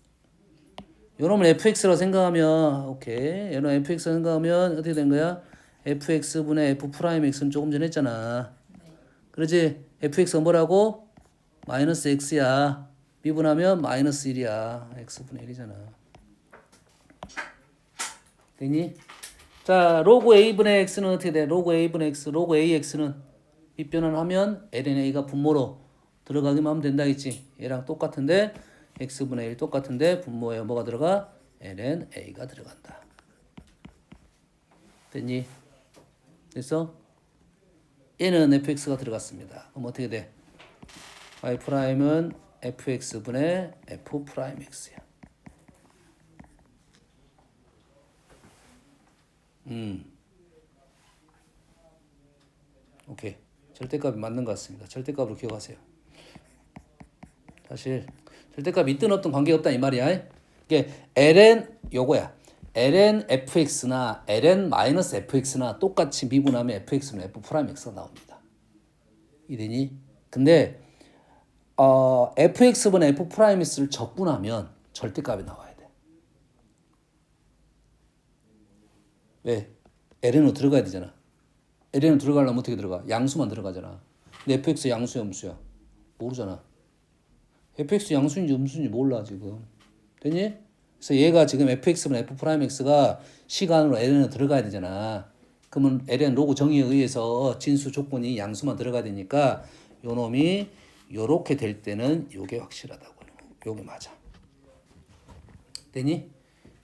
요놈을 fx라고 생각하면 오케이. 요놈 fx라고 생각하면 어떻게 된 거야? fx분의 f 프라임 x는 조금 전에 했잖아. 네. 그렇지? fx가 뭐라고? 마이너스 x야. 미분하면 마이너스 1이야. x분의 1이잖아. 됐니? 자, 로그 a분의 x는 어떻게 돼? 로그 a분의 x, 로그 ax는 밑변환 하면 ln a가 분모로 들어가기만 하면 된다 했지. 얘랑 똑같은데 x분의 1 똑같은데 분모에 뭐가 들어가? ln a가 들어간다. 됐니? 그래서 얘는 fx가 들어갔습니다. 그럼 어떻게 돼? y 프라임은 fx분의 f 프라임 x야. 오케이. 절대값이 맞는 것 같습니다. 절대값으로 기억하세요. 사실 절대값이 있든 없든 관계없다 이 말이야. 이게 ln 요거야. ln fx나 ln 마이너스 fx나 똑같이 미분하면 fx는 f 프라임 x가 나옵니다. 이되니? 근데 fx분의 f 프라임 x를 적분하면 절대값이 나와야 돼. 왜? ln으로 들어가야 되잖아. ln으로 들어가려면 어떻게 들어가? 양수만 들어가잖아. 근데 fx 양수야 음수야? 모르잖아. fx 양수인지 음수인지 몰라 지금. 됐니? 그래서 얘가 지금 fx분의 f 프라임 x가 시간으로 ln으로 들어가야 되잖아. 그러면 ln 로그 정의에 의해서 진수 조건이 양수만 들어가야 되니까 요 놈이 요렇게 될 때는 요게 확실하다고. 요게 맞아. 되니?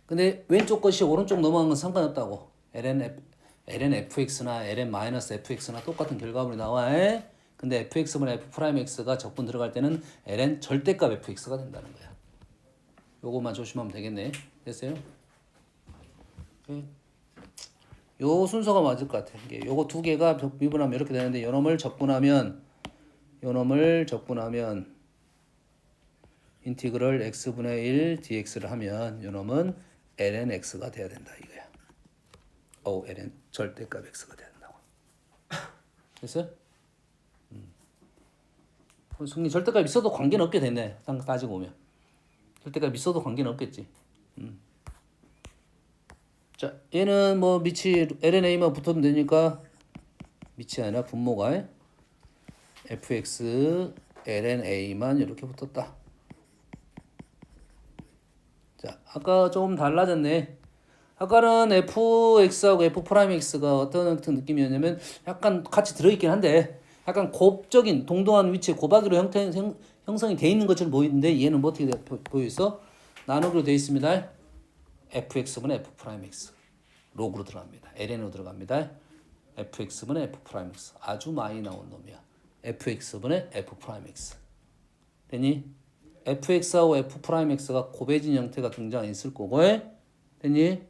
근데 왼쪽 것이 오른쪽 넘어간 건 상관없다고. ln fx나 ln 마이너스 fx나 똑같은 결과물이 나와. 근데 fx분의 f 프라임 x가 적분 들어갈 때는 ln 절대값 fx가 된다는 거야. 요것만 조심하면 되겠네. 됐어요? 요 순서가 맞을 것 같아. 이게 요거 두 개가 미분하면 이렇게 되는데 요놈을 적분하면 인티그럴 x분의 1 dx를 하면 요놈은 ln x가 돼야 된다 이거야. ln 절대값 x가 돼야 된다고. 됐어요? 승리 절대값 있어도 관계는 없게 됐네. 따지고 보면 절대값 있어도 관계는 없겠지. 자, 얘는 뭐 밑이 lna만 붙으면 되니까 밑이 아니라 분모가 fx lna만 이렇게 붙었다. 자, 아까 조금 달라졌네. 아까는 fx하고 f 프라임 x가 어떤 느낌이었냐면 약간 같이 들어있긴 한데 약간 곱적인 동등한 위치에 고박이로 형성이 돼 있는 것처럼 보이는데 얘는 뭐 어떻게 보여있어? 나누기로 돼 있습니다. fx분의 f 프라임 x 로그로 들어갑니다. ln으로 들어갑니다. fx분의 f 프라임 x 아주 많이 나온 놈이야. fx분의 f 프라임 x 됐니? fx하고 f 프라임 x가 곱해진 형태가 등장했을 거고 됐니?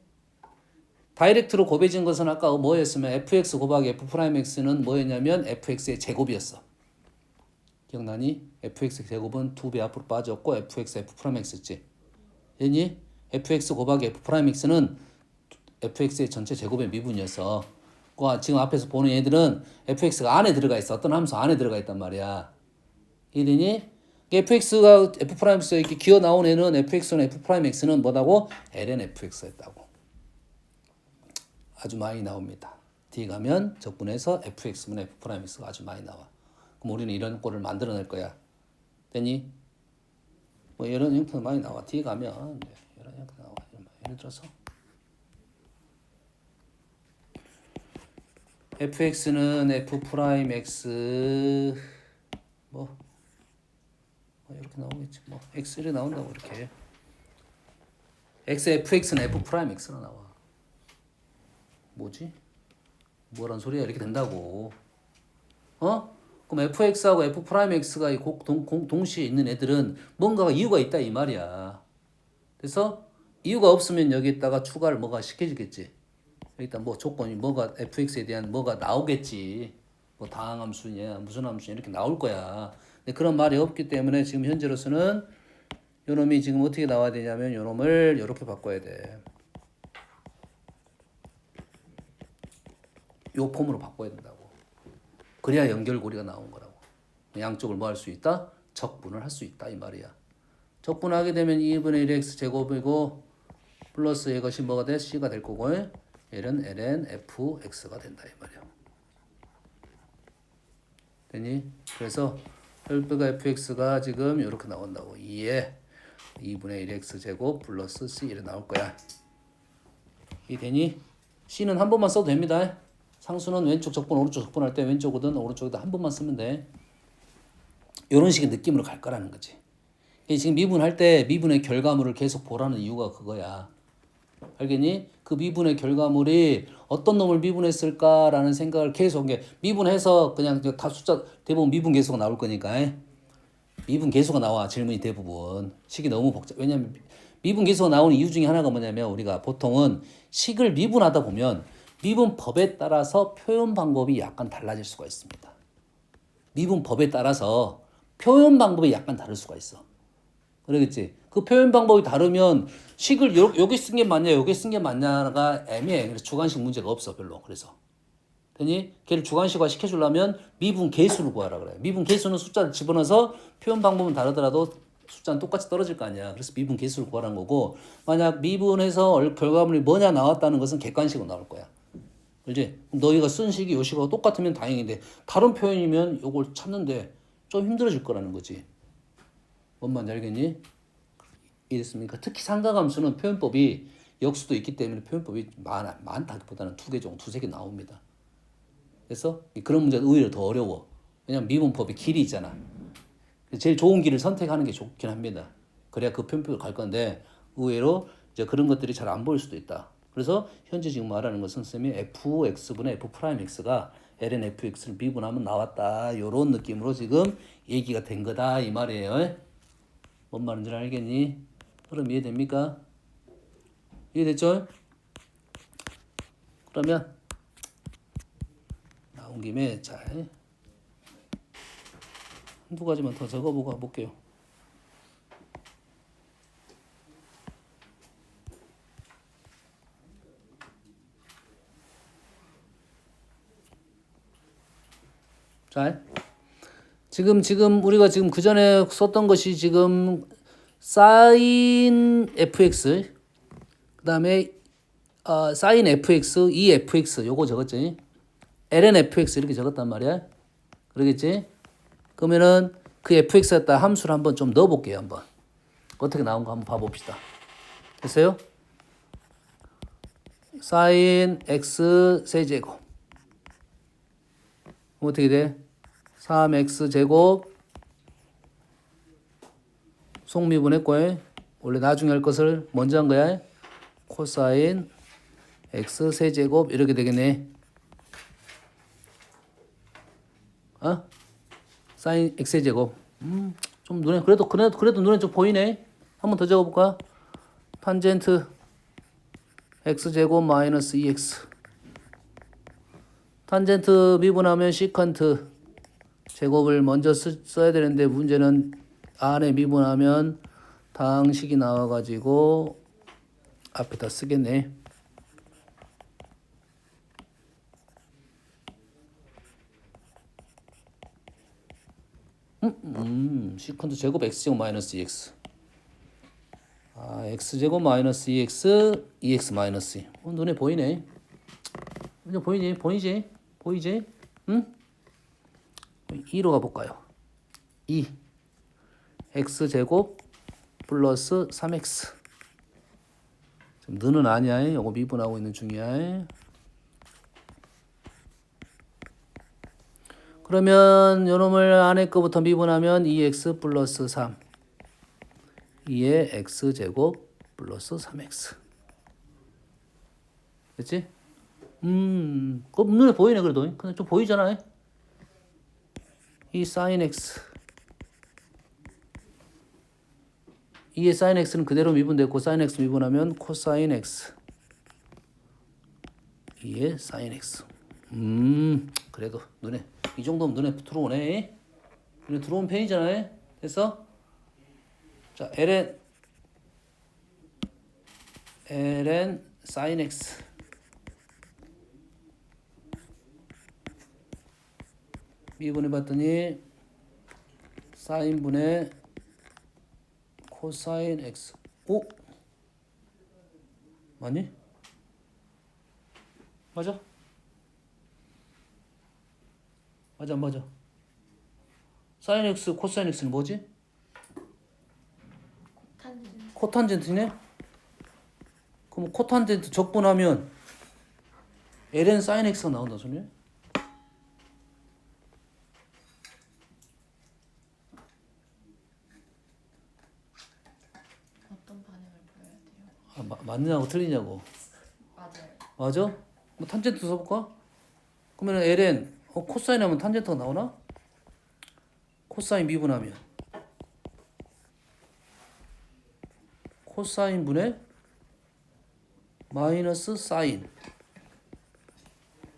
다이렉트로 곱해진 것은 아까 뭐였으면 fx 곱하기 f 프라임 x는 뭐였냐면 fx의 제곱이었어. 기억나니? fx의 제곱은 2배 앞으로 빠졌고 fx f 프라임 x였지. 됐니? fx 곱하기 f 프라임 x는 fx의 전체 제곱의 미분이어서 지금 앞에서 보는 얘들은 fx가 안에 들어가 있어. 어떤 함수 안에 들어가 있단 말이야. 이해되니? fx가 f 프라임 x 이렇게 기어 나온 애는 fx는 f 프라임 x는 뭐다고? ln fx였다고. 아주 많이 나옵니다. 뒤에 가면 적분해서 fx분의 f'x가 아주 많이 나와. 그럼 우리는 이런 꼴을 만들어낼 거야. 됐니? 뭐 이런 형태도 많이 나와. 뒤에 가면 이런 형태 나와. 예를 들어서 fx는 f'x 뭐 이렇게 나오겠지. 뭐 x 이렇게 나온다고 이렇게. fx는 f'x로 나와. 뭐지? 뭐란 소리야? 이렇게 된다고. 그럼 fx하고 f'x가 동시에 있는 애들은 뭔가가 이유가 있다 이 말이야. 그래서 이유가 없으면 여기에다가 추가를 뭐가 시켜주겠지. 일단 뭐 조건이 뭐가 fx에 대한 뭐가 나오겠지. 뭐 다항함수냐 무슨 함수냐 이렇게 나올 거야. 근데 그런 말이 없기 때문에 지금 현재로서는 요놈이 지금 어떻게 나와야 되냐면 요놈을 이렇게 바꿔야 돼. 요 폼으로 바꿔야 된다고. 그래야 연결고리가 나온 거라고. 양쪽을 뭐 할 수 있다? 적분을 할 수 있다 이 말이야. 적분하게 되면 2분의 1 x 제곱이고 플러스 이것이 뭐가 돼? c가 될 거고 l은 ln fx가 된다 이 말이야. 되니? 그래서 혈배가 fx가 지금 이렇게 나온다고. 2에 2분의 1 x 제곱 플러스 c 이렇게 나올 거야. 이 되니? c는 한 번만 써도 됩니다. 상수는 왼쪽 적분 오른쪽 적분 할 때 왼쪽이든 오른쪽이든 한 번만 쓰면 돼. 이런 식의 느낌으로 갈 거라는 거지. 지금 미분할 때 미분의 결과물을 계속 보라는 이유가 그거야. 알겠니? 그 미분의 결과물이 어떤 놈을 미분했을까라는 생각을 계속 미분해서 그냥 다 숫자 대부분 미분 계수가 나올 거니까 미분 계수가 나와 질문이 대부분 식이 너무 복잡. 왜냐면 미분 계수가 나오는 이유 중에 하나가 뭐냐면 우리가 보통은 식을 미분하다 보면 미분법에 따라서 표현 방법이 약간 달라질 수가 있습니다. 미분법에 따라서 표현 방법이 약간 다를 수가 있어. 그러겠지? 그 표현 방법이 다르면 식을 여기 쓴 게 맞냐 여기 쓴 게 맞냐가 애매해. 그래서 주관식 문제가 없어 별로. 그래서 되니? 걔를 주관식화 시켜주려면 미분 계수를 구하라 그래. 미분 계수는 숫자를 집어넣어서 표현 방법은 다르더라도 숫자는 똑같이 떨어질 거 아니야. 그래서 미분 계수를 구하라는 거고 만약 미분해서 결과물이 뭐냐 나왔다는 것은 객관식으로 나올 거야. 그렇지? 너희가 쓴 식이 요 식하고 똑같으면 다행인데 다른 표현이면 요걸 찾는데 좀 힘들어질 거라는 거지. 뭔 말인지 알겠니? 이랬습니까? 특히 상가함수는 표현법이 역수도 있기 때문에 표현법이 많다기보다는 두세 개 나옵니다. 그래서 그런 문제는 오히려 더 어려워. 왜냐면 미분법이 길이 있잖아. 제일 좋은 길을 선택하는 게 좋긴 합니다. 그래야 그 표현법을 갈 건데 의외로 이제 그런 것들이 잘 안 보일 수도 있다. 그래서 현재 지금 말하는 것은 선생님이 fx분의 f'x가 ln fx를 미분하면 나왔다. 요런 느낌으로 지금 얘기가 된 거다 이 말이에요. 뭔 말인지 알겠니? 그럼 이해됩니까? 이해됐죠? 그러면 나온 김에 잘 한두 가지만 더 적어보고 가볼게요. 잘. 지금 우리가 지금 그 전에 썼던 것이 지금 sin fx 그다음에 sin fx, efx 요거 적었지. ln fx 이렇게 적었단 말이야. 그러겠지? 그러면은 그 fx에다 함수를 한번 좀 넣어 볼게요, 한번. 어떻게 나온 거 한번 봐 봅시다. 됐어요? sin x 세제곱. 어떻게 돼? 3x 제곱 속미분했고 원래 나중에 할 것을 먼저 한 거야. 코사인 x 세제곱 이렇게 되겠네. 사인 x 제곱. 좀 눈에 그래도 눈에 좀 보이네. 한번 더 적어볼까? 탄젠트 x 제곱 마이너스 2x. 탄젠트 미분하면 시컨트 제곱을 먼저 써야 되는데 문제는 안에 미분하면 다항식이 나와가지고 앞에다 쓰겠네. 시컨트 제곱 x제곱 마이너스 2x. x제곱 마이너스 2x, 2x 마이너스 2. 눈에 보이네. 이제 보이지? 응? 2로 가볼까요? 2 x제곱 플러스 3x. 지금 너는 아니야. 요거 미분하고 있는 중이야. 그러면 요놈을 안에 거부터 미분하면 2x 플러스 3 2의 x제곱 플러스 3x. 됐지? 그거 눈에 보이네 그래도. 근데 좀 보이잖아. 이 sin x 2의 sin x는 그대로 미분되고 sin x 미분하면 cosine x 2의 sin x. 그래도 눈에 이 정도면 눈에 들어오네. 눈에 들어온 편이잖아. 됐어? 자, ln sin x 미분해 봤더니 사인분의 코사인 x. 오? 맞니? 맞아? 맞아 안 맞아? 사인 x 코사인 x는 뭐지? 탄젠트. 코탄젠트네? 그럼 코탄젠트 적분하면 ln 사인 x가 나온다 소리야? 어떤 반응을 보여야 돼요? 아, 맞느냐고 틀리냐고. 맞아요. 맞아? 뭐 탄젠트 써볼까? 그러면 ln 코사인 하면 탄젠트가 나오나? 코사인 미분하면 코사인 분의 마이너스 사인.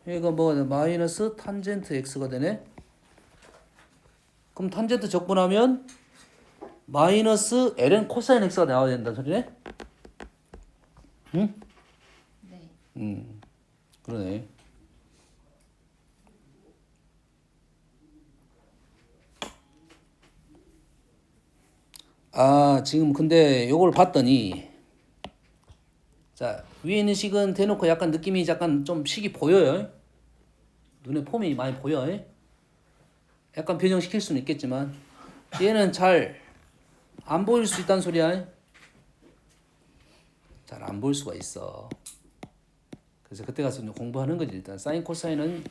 얘가 뭐가 돼? 마이너스 탄젠트 x가 되네. 그럼 탄젠트 적분하면 마이너스 ln 코사인 x가 나와야 된다는 소리네? 응? 네. 그러네. 아, 지금 근데 요걸 봤더니 자, 위에 있는 식은 대놓고 약간 느낌이 약간 좀 식이 보여요. 눈에 폼이 많이 보여. 약간 변형시킬 수는 있겠지만 얘는 잘 안 보일 수 있다는 소리야. 잘 안 보일 수가 있어. 그래서 그때 가서 공부하는 거지. 일단 사인 코사인은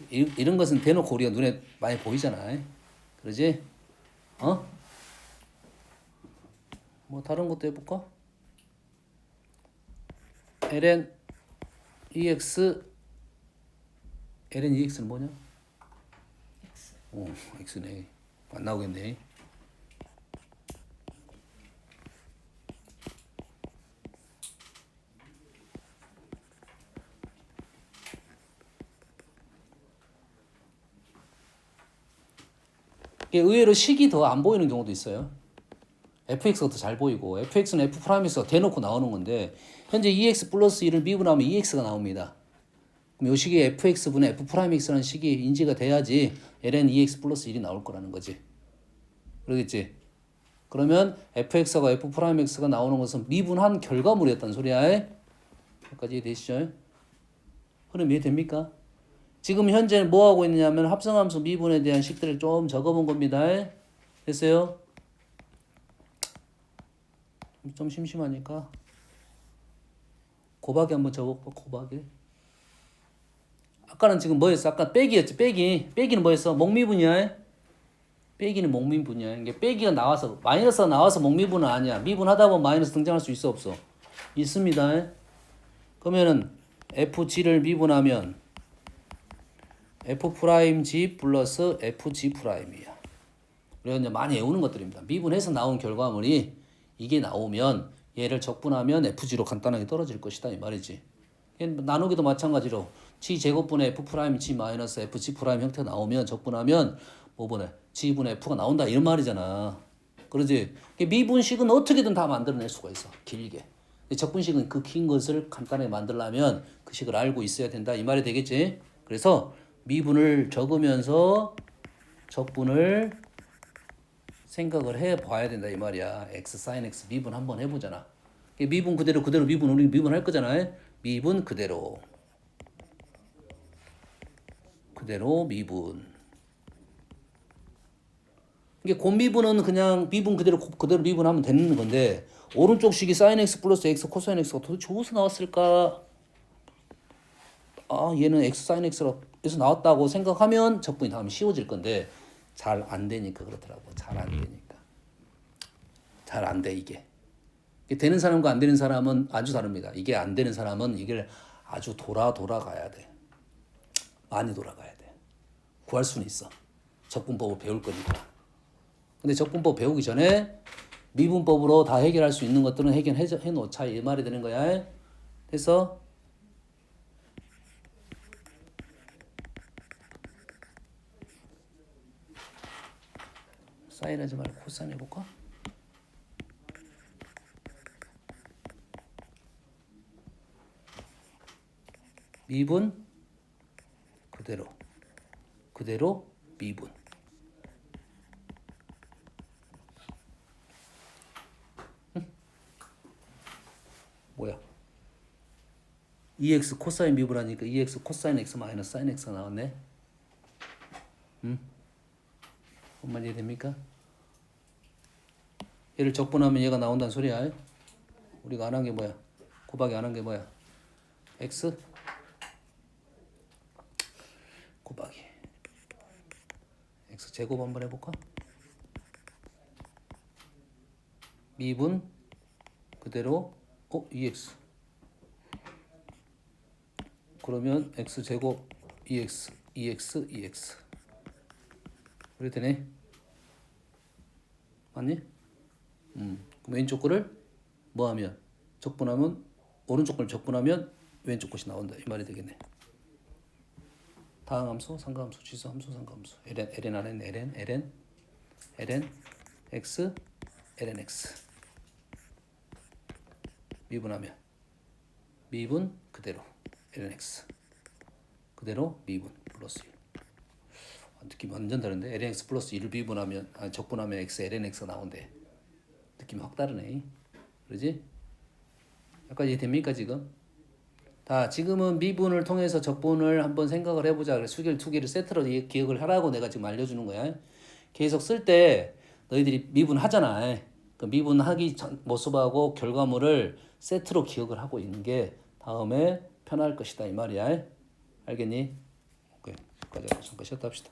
이런 것은 대놓고 우리가 눈에 많이 보이잖아. 그러지? 어? 뭐 다른 것도 해볼까? ln EX ln EX는 뭐냐? X. X네. 안 나오겠네. 이게 의외로 식이 더 안 보이는 경우도 있어요. fx가 더 잘 보이고 fx는 f 프라임에서 대놓고 나오는 건데 현재 2x 플러스 1을 미분하면 2x가 나옵니다. 그럼 이 식이 fx분의 f 프라임 x라는 식이 인지가 돼야지 ln 2x 플러스 1이 나올 거라는 거지. 그러겠지? 그러면 fx가 f 프라임 x가 나오는 것은 미분한 결과물이었다는 소리야. 여기까지 이해되시죠? 흐름 이해됩니까? 지금 현재 뭐 하고 있느냐면 합성함수 미분에 대한 식들을 좀 적어본 겁니다. 됐어요? 좀 심심하니까 곱하기 한번 적어볼까? 곱하기. 아까는 지금 뭐였어? 아까 빼기였지. 빼기는 뭐였어? 목미분이야. 빼기는 목미분이야. 이게 빼기가 나와서 마이너스가 나와서 목미분은 아니야. 미분하다 보면 마이너스 등장할 수 있어 없어? 있습니다. 그러면은 fg를 미분하면 f'g 플러스 fg'이야. 우리가 이제 많이 외우는 것들입니다. 미분해서 나온 결과물이 이게 나오면 얘를 적분하면 fg로 간단하게 떨어질 것이다 이 말이지. 나누기도 마찬가지로 g 제곱분의 f'(g 마이너스 fg' 형태가 나오면 적분하면 뭐분의 g분의 f가 나온다 이런 말이잖아. 그러지? 미분식은 어떻게든 다 만들어낼 수가 있어. 길게. 적분식은 그 긴 것을 간단하게 만들려면 그 식을 알고 있어야 된다 이 말이 되겠지. 그래서 미분을 적으면서 적분을 생각을 해 봐야 된다 이 말이야. x sin x 미분 한번 해보잖아. 미분 그대로 미분 우리 미분할 거잖아. 미분 그대로. 그대로 미분. 이게 곱미분은 그냥 미분 그대로 미분하면 되는 건데 오른쪽 식이 sin x 플러스 x 코사인 x가 도대체 어디서 나왔을까? 아 얘는 x sin x에서 나왔다고 생각하면 적분이 다음에 쉬워질 건데 잘 안 되니까 그렇더라고. 잘 안 되니까. 잘 안 돼 이게. 되는 사람과 안 되는 사람은 아주 다릅니다. 이게 안 되는 사람은 이걸 아주 돌아가야 돼. 많이 돌아가야 돼. 구할 수는 있어. 적분법을 배울 거니까. 근데 적분법 배우기 전에 미분법으로 다 해결할 수 있는 것들은 해결해 놓자 이 말이 되는 거야. 그래서 사인 하지 말고 코사인 해볼까? 미분 그대로 미분. 뭐야? 2x 코사인 미분하니까 2x 코사인 x 마이너스 사인 x가 나왔네. 뭔 말이 됩니까? 얘를 적분하면 얘가 나온다는 소리야. 우리가 안 한 게 뭐야? 곱하기 안 한 게 뭐야? x 곱하기 x 제곱 한번 해볼까? 미분 그대로 2x 그러면 x 제곱 2x 이렇게 되네. 맞니? 그럼 왼쪽 거를 뭐 하면 적분하면 오른쪽 걸 적분하면 왼쪽 것이 나온다 이 말이 되겠네. 다항함수, 상가함수, 지수함수, 상가함수. ln x ln x 미분하면 미분 그대로 ln x 그대로 미분 플러스 1. 느낌 완전 다른데 ln x 플러스 1을 미분하면 적분하면 x ln x가 나온대. 느낌이 확 다르네. 그러지? 약간 이해됩니까 지금? 지금은 미분을 통해서 적분을 한번 생각을 해보자. 그래서 수결 두 개를 세트로 기억을 하라고 내가 지금 알려주는 거야. 계속 쓸 때 너희들이 미분하잖아. 그 미분하기 모습하고 결과물을 세트로 기억을 하고 있는 게 다음에 편할 것이다 이 말이야. 알겠니? 오케이. 여기까지 하고 잠깐 쉬었다 합시다.